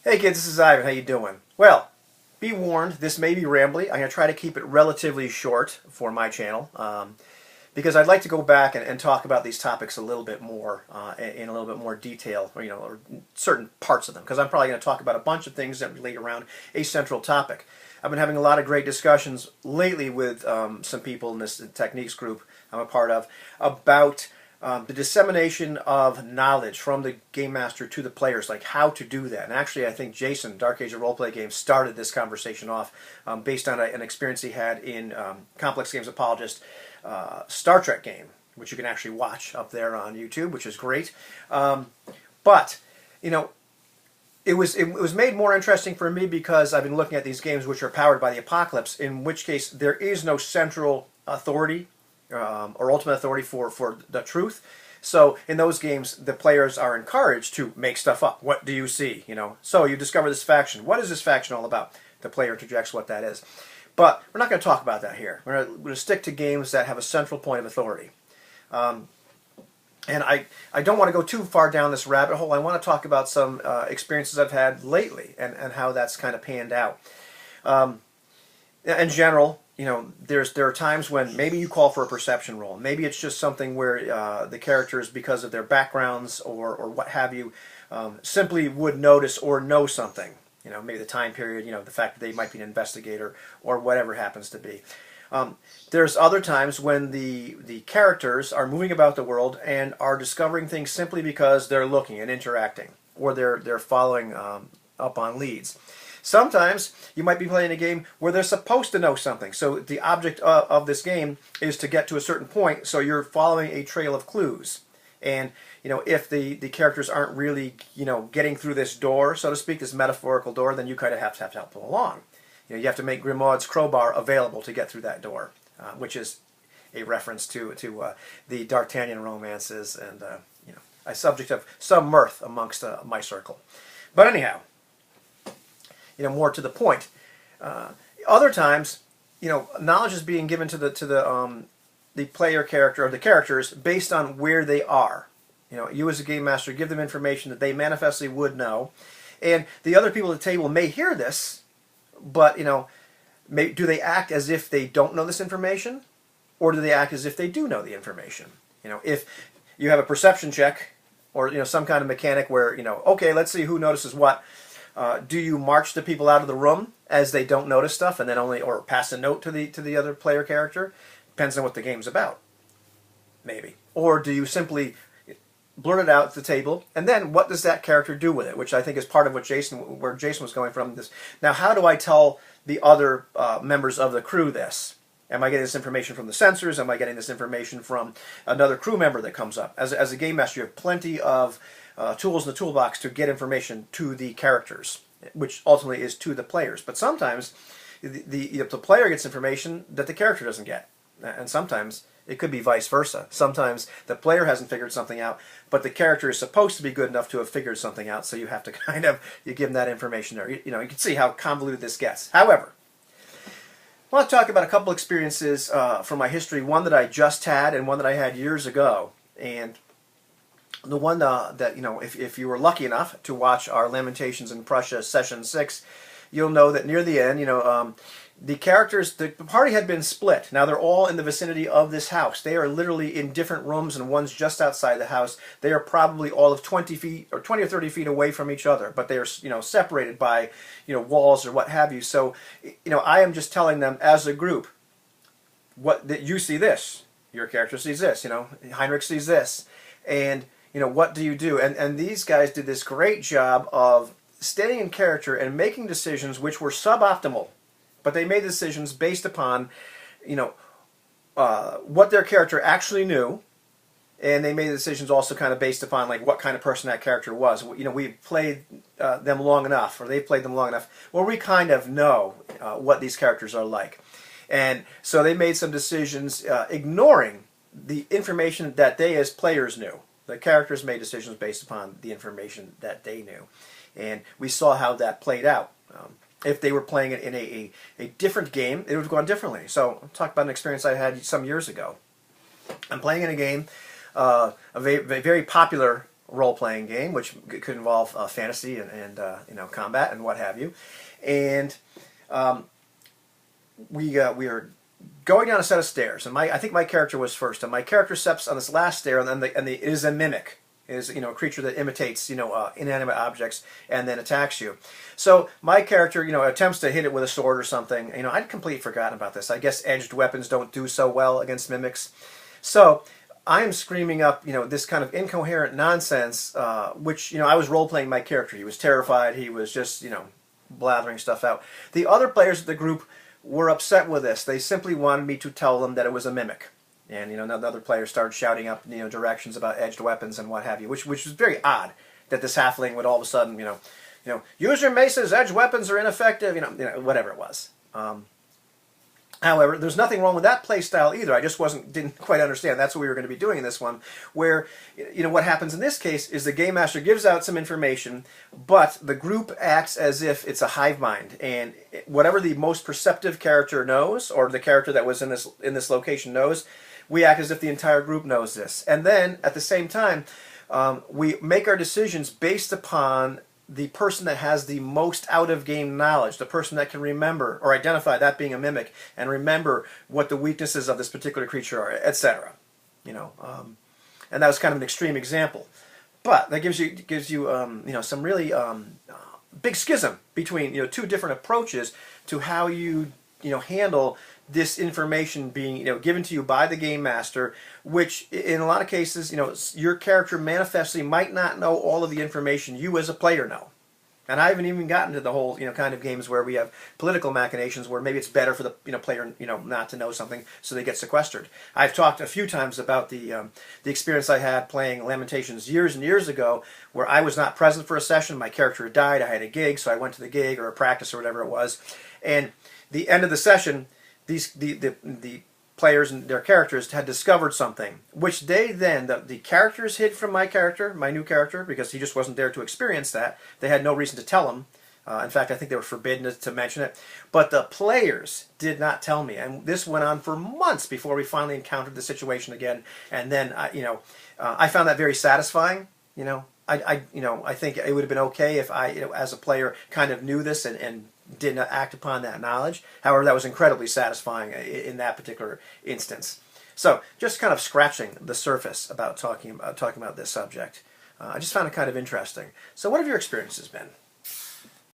Hey kids, this is Ivan. How you doing? Well, be warned, this may be rambly. I'm going to try to keep it relatively short for my channel because I'd like to go back and talk about these topics a little bit more in a little bit more detail, or certain parts of them, because I'm probably going to talk about a bunch of things that relate around a central topic. I've been having a lot of great discussions lately with some people in this techniques group I'm a part of about the dissemination of knowledge from the game master to the players, like how to do that. And actually, I think Jason, Dark Age of Roleplay Games, started this conversation off based on an experience he had in Complex Games Apologist Star Trek game, which you can actually watch up there on YouTube, which is great. But, you know, it was made more interesting for me because I've been looking at these games which are powered by the apocalypse, in which case there is no central authority or ultimate authority for the truth. So in those games, the players are encouraged to make stuff up. What do you see? So you discover this faction. What is this faction all about? The player interjects what that is. But we're not going to talk about that here. We're going to stick to games that have a central point of authority. And I don't want to go too far down this rabbit hole. I want to talk about some experiences I've had lately and how that's kind of panned out. In general, there are times when maybe you call for a perception roll. Maybe it's just something where the characters, because of their backgrounds or what have you, simply would notice or know something. Maybe the time period, the fact that they might be an investigator or whatever happens to be. There's other times when the characters are moving about the world and are discovering things simply because they're looking and interacting, or they're following up on leads. Sometimes you might be playing a game where they're supposed to know something. So the object of this game is to get to a certain point, so you're following a trail of clues. And if the characters aren't really getting through this door, so to speak, this metaphorical door, then you kind of have to help them along. You have to make Grimaud's crowbar available to get through that door, which is a reference to the D'Artagnan romances and a subject of some mirth amongst my circle. But anyhow, more to the point. Other times, knowledge is being given to the player character or the characters based on where they are. You as a game master give them information that they manifestly would know, and the other people at the table may hear this. But, do they act as if they don't know this information? Or do they act as if they do know the information? If you have a perception check or, some kind of mechanic where, okay, let's see who notices what. Do you march the people out of the room as they don't notice stuff and then or pass a note to the other player character? Depends on what the game's about. Maybe. Or do you simply blurt it out at the table, and then what does that character do with it? Which I think is part of what where Jason was going from this. Now, how do I tell the other members of the crew this? Am I getting this information from the sensors? Am I getting this information from another crew member that comes up? As a game master, you have plenty of tools in the toolbox to get information to the characters, which ultimately is to the players. But sometimes the player gets information that the character doesn't get, and sometimes it could be vice versa. Sometimes the player hasn't figured something out, but the character is supposed to be good enough to have figured something out, so you have to you give them that information there. You can see how convoluted this gets. However, I want to talk about a couple experiences from my history, one that I just had and one that I had years ago. And the one that, if you were lucky enough to watch our Lamentations in Prussia Session 6, you'll know that near the end, the characters, the party had been split. Now they're all in the vicinity of this house. They are literally in different rooms, and one's just outside the house. They are probably all of 20 feet or 20 or 30 feet away from each other, but they are, separated by, walls or what have you. So, I am just telling them as a group, that you see this, your character sees this, Heinrich sees this, and what do you do? And these guys did this great job of staying in character and making decisions which were suboptimal. But they made decisions based upon, what their character actually knew, and they made decisions also kind of based upon like what kind of person that character was. We've played them long enough, or they've played them long enough, where we kind of know what these characters are like. And so they made some decisions ignoring the information that they as players knew. The characters made decisions based upon the information that they knew. And we saw how that played out. If they were playing it in a different game, it would have gone differently. So I'll talk about an experience I had some years ago. I'm playing in a game, a very popular role-playing game, which could involve fantasy and combat and what have you. And we are going down a set of stairs, and I think my character was first, and my character steps on this last stair, and then it is a mimic. It is a creature that imitates inanimate objects and then attacks you. So my character attempts to hit it with a sword or something. I'd completely forgotten about this. I guess edged weapons don't do so well against mimics. So I am screaming up this kind of incoherent nonsense, which I was role playing my character. He was terrified. He was just blathering stuff out. The other players of the group were upset with this. They simply wanted me to tell them that it was a mimic. And another player started shouting up directions about edged weapons and what have you, which was very odd that this halfling would all of a sudden use your maces, edged weapons are ineffective, whatever it was. However, there's nothing wrong with that play style either. I just didn't quite understand. That's what we were going to be doing in this one, where what happens in this case is the game master gives out some information, but the group acts as if it's a hive mind, and whatever the most perceptive character knows, or the character that was in this location knows, we act as if the entire group knows this. And then, at the same time, we make our decisions based upon the person that has the most out-of-game knowledge, the person that can remember or identify that being a mimic and remember what the weaknesses of this particular creature are, etc. And that was kind of an extreme example. But that gives you some really big schism between two different approaches to how you handle this information being given to you by the game master, which in a lot of cases your character manifestly might not know all of the information you as a player know. And I haven't even gotten to the whole kind of games where we have political machinations where maybe it's better for the player not to know something so they get sequestered. I've talked a few times about the experience I had playing Lamentations years and years ago, where I was not present for a session. My character had died. I had a gig, so I went to the gig or a practice or whatever it was, and the end of the session, the players and their characters had discovered something, which the characters hid from my character, my new character, because he just wasn't there to experience that. They had no reason to tell him. In fact, I think they were forbidden to mention it. But the players did not tell me, and this went on for months before we finally encountered the situation again. And then, I found that very satisfying. I think it would have been okay if I, as a player, kind of knew this and did not act upon that knowledge. However, that was incredibly satisfying in that particular instance. So, just kind of scratching the surface about talking about this subject. I just found it kind of interesting. So, what have your experiences been?